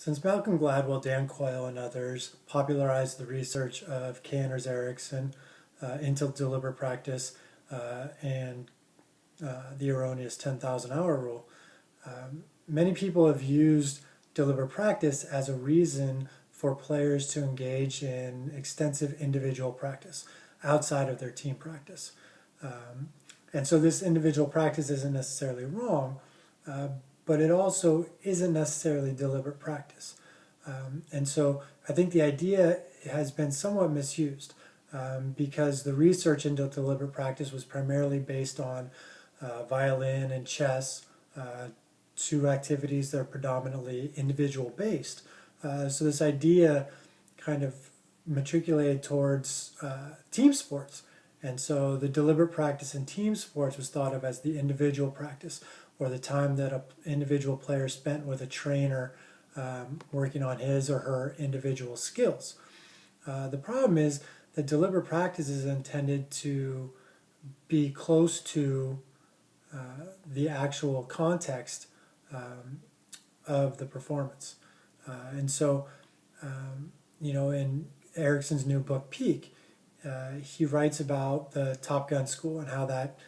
Since Malcolm Gladwell, Dan Quayle, and others popularized the research of Kay and Erickson into deliberate practice and the erroneous 10,000 hour rule, many people have used deliberate practice as a reason for players to engage in extensive individual practice outside of their team practice. And so this individual practice isn't necessarily wrong, uh, but it also isn't necessarily deliberate practice. And so I think the idea has been somewhat misused because the research into deliberate practice was primarily based on violin and chess, two activities that are predominantly individual based. So this idea kind of matriculated towards team sports. And so the deliberate practice in team sports was thought of as the individual practice, or the time that an individual player spent with a trainer working on his or her individual skills. The problem is that deliberate practice is intended to be close to the actual context of the performance. And so, in Erickson's new book, Peak, he writes about the Top Gun school and how that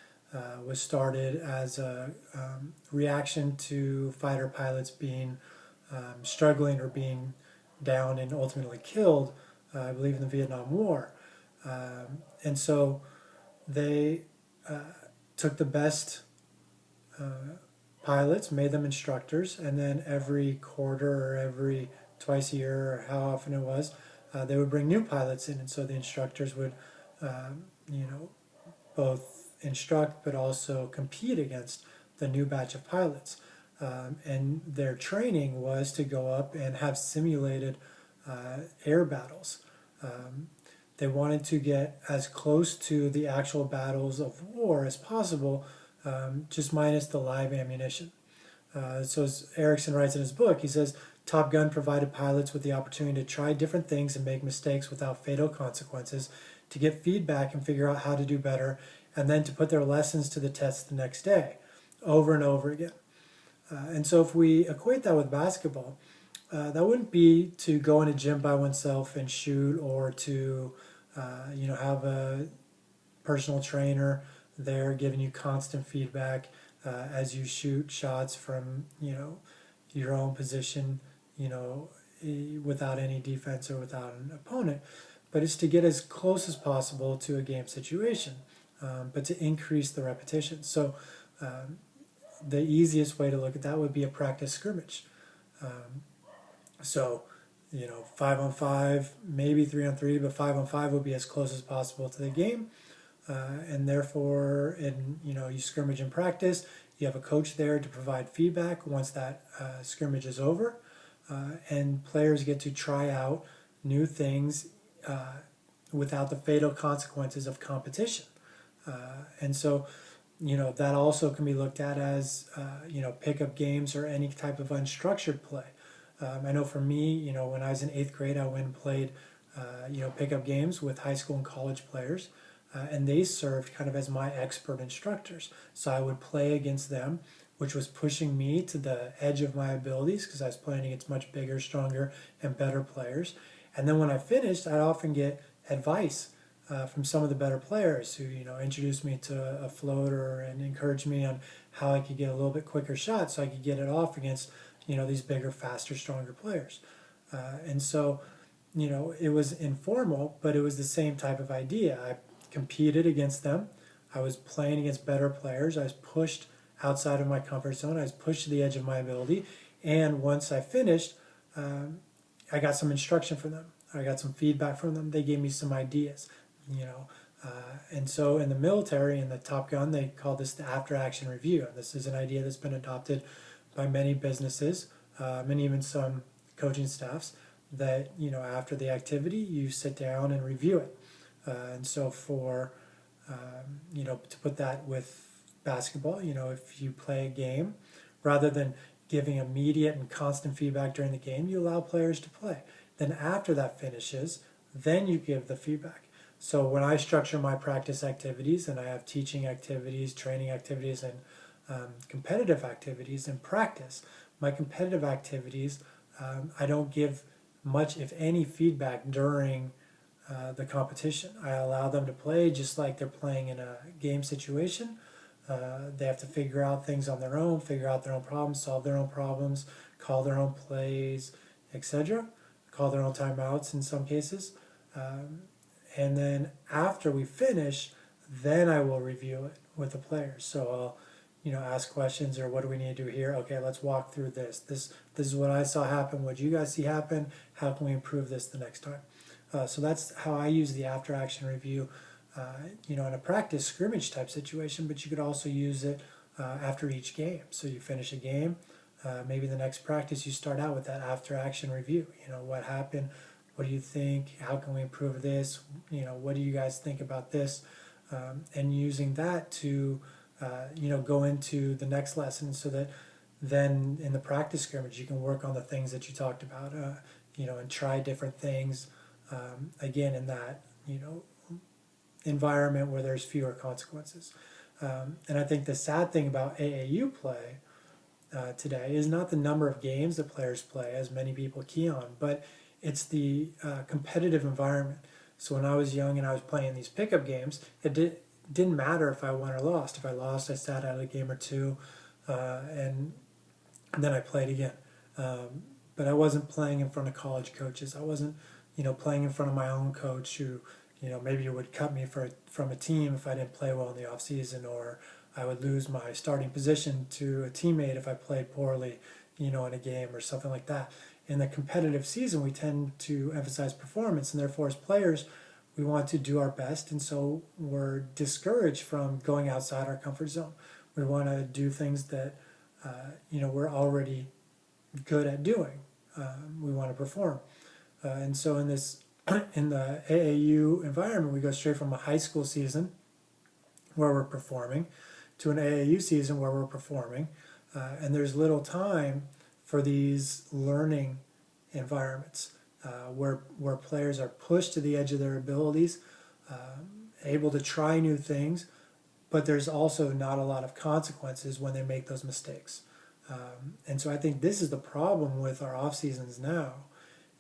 was started as a reaction to fighter pilots being struggling or being down and ultimately killed, I believe, in the Vietnam War. And so they took the best pilots, made them instructors, and then every quarter or every twice a year or how often it was, they would bring new pilots in. And so the instructors would, both instruct but also compete against the new batch of pilots. And their training was to go up and have simulated air battles. They wanted to get as close to the actual battles of war as possible, just minus the live ammunition. So as Erickson writes in his book, he says, Top Gun provided pilots with the opportunity to try different things and make mistakes without fatal consequences, to get feedback and figure out how to do better, and then to put their lessons to the test the next day, over and over again. And so if we equate that with basketball, that wouldn't be to go in a gym by oneself and shoot, or to have a personal trainer there giving you constant feedback as you shoot shots from your own position, without any defense or without an opponent. But it's to get as close as possible to a game situation, but to increase the repetition. So the easiest way to look at that would be a practice scrimmage. So 5-on-5, maybe 3-on-3, but 5-on-5 would be as close as possible to the game. And therefore, you scrimmage in practice. You have a coach there to provide feedback once that scrimmage is over, and players get to try out new things without the fatal consequences of competition. And so, that also can be looked at as pickup games or any type of unstructured play. I know for me, when I was in 8th grade, I went and played pickup games with high school and college players. And they served kind of as my expert instructors. So I would play against them, which was pushing me to the edge of my abilities because I was playing against much bigger, stronger, and better players. And then when I finished, I'd often get advice from some of the better players who, introduced me to a floater and encouraged me on how I could get a little bit quicker shot so I could get it off against, these bigger, faster, stronger players. And so, it was informal, but it was the same type of idea. I competed against them. I was playing against better players. I was pushed outside of my comfort zone. I was pushed to the edge of my ability. And once I finished, I got some instruction from them. I got some feedback from them. They gave me some ideas, and so in the military, in the Top Gun, they call this the after-action review. And this is an idea that's been adopted by many businesses and even some coaching staffs, that, after the activity, you sit down and review it. And so to put that with basketball, if you play a game, rather than giving immediate and constant feedback during the game, you allow players to play. Then after that finishes, then you give the feedback. So when I structure my practice activities, and I have teaching activities, training activities, and competitive activities in practice, my competitive activities I don't give much, if any, feedback during the competition. I allow them to play just like they're playing in a game situation. They have to figure out things on their own, figure out their own problems, solve their own problems, call their own plays, etc. Call their own timeouts in some cases. And then after we finish, then I will review it with the players. So I'll, ask questions, or what do we need to do here? Okay, let's walk through this. This is what I saw happen. What do you guys see happen? How can we improve this the next time? So that's how I use the after action review, in a practice scrimmage type situation, but you could also use it after each game. So you finish a game, maybe the next practice you start out with that after action review. What happened? What do you think? How can we improve this? What do you guys think about this? And using that to, go into the next lesson, so that then in the practice scrimmage you can work on the things that you talked about, and try different things, again, in that, environment where there's fewer consequences. And I think the sad thing about AAU play today is not the number of games that players play, as many people key on, but it's the competitive environment. So when I was young and I was playing these pickup games, didn't matter if I won or lost. If I lost, I sat out a game or two, and then I played again. But I wasn't playing in front of college coaches. I wasn't, playing in front of my own coach who, maybe would cut me from a team if I didn't play well in the off season, or I would lose my starting position to a teammate if I played poorly, in a game or something like that. In the competitive season, we tend to emphasize performance, and therefore as players, we want to do our best, and so we're discouraged from going outside our comfort zone. We want to do things that, we're already good at doing. We want to perform. And so in the AAU environment, we go straight from a high school season where we're performing to an AAU season where we're performing, and there's little time for these learning environments where players are pushed to the edge of their abilities, able to try new things, but there's also not a lot of consequences when they make those mistakes. And so I think this is the problem with our off seasons now,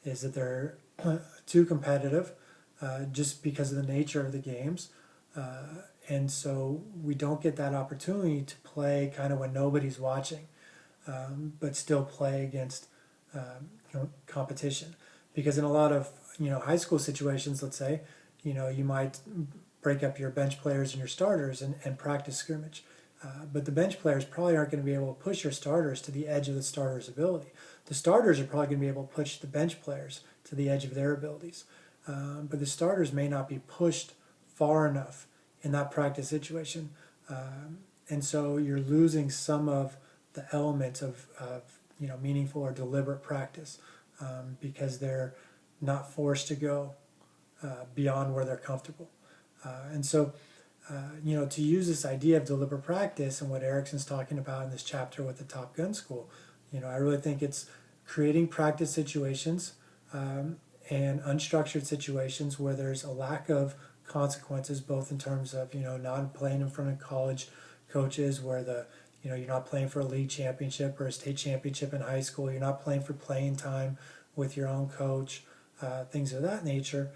is that they're too competitive, just because of the nature of the games. And so we don't get that opportunity to play kind of when nobody's watching, but still play against competition. Because in a lot of high school situations, let's say, you might break up your bench players and your starters and practice scrimmage. But the bench players probably aren't going to be able to push your starters to the edge of the starters' ability. The starters are probably going to be able to push the bench players to the edge of their abilities. But the starters may not be pushed far enough in that practice situation. And so you're losing some of the elements of meaningful or deliberate practice, because they're not forced to go beyond where they're comfortable. And so, to use this idea of deliberate practice and what Erickson's talking about in this chapter with the Top Gun School, I really think it's creating practice situations and unstructured situations where there's a lack of consequences, both in terms of, not playing in front of college coaches, where you're not playing for a league championship or a state championship in high school, you're not playing for playing time with your own coach, things of that nature,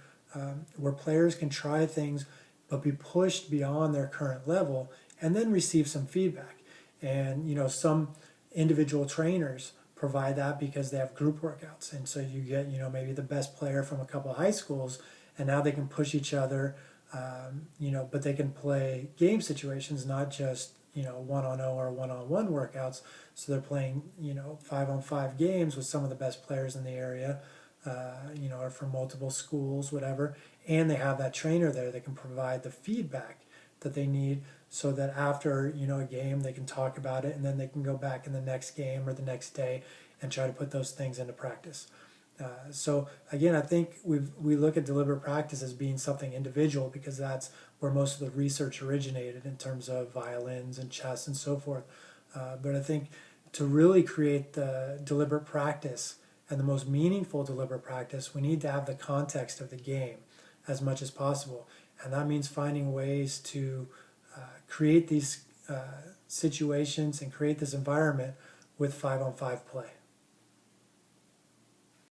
where players can try things but be pushed beyond their current level and then receive some feedback. And some individual trainers provide that because they have group workouts, and so you get maybe the best player from a couple of high schools, and now they can push each other, but they can play game situations, not just 1-on-0 or 1-on-1 workouts. So they're playing 5-on-5 games with some of the best players in the area, or from multiple schools, whatever, and they have that trainer there that can provide the feedback that they need, so that after a game they can talk about it, and then they can go back in the next game or the next day and try to put those things into practice. So again, I think we look at deliberate practice as being something individual, because that's where most of the research originated in terms of violins and chess and so forth. But I think to really create the deliberate practice and the most meaningful deliberate practice, we need to have the context of the game as much as possible. And that means finding ways to create these situations and create this environment with 5-on-5 play.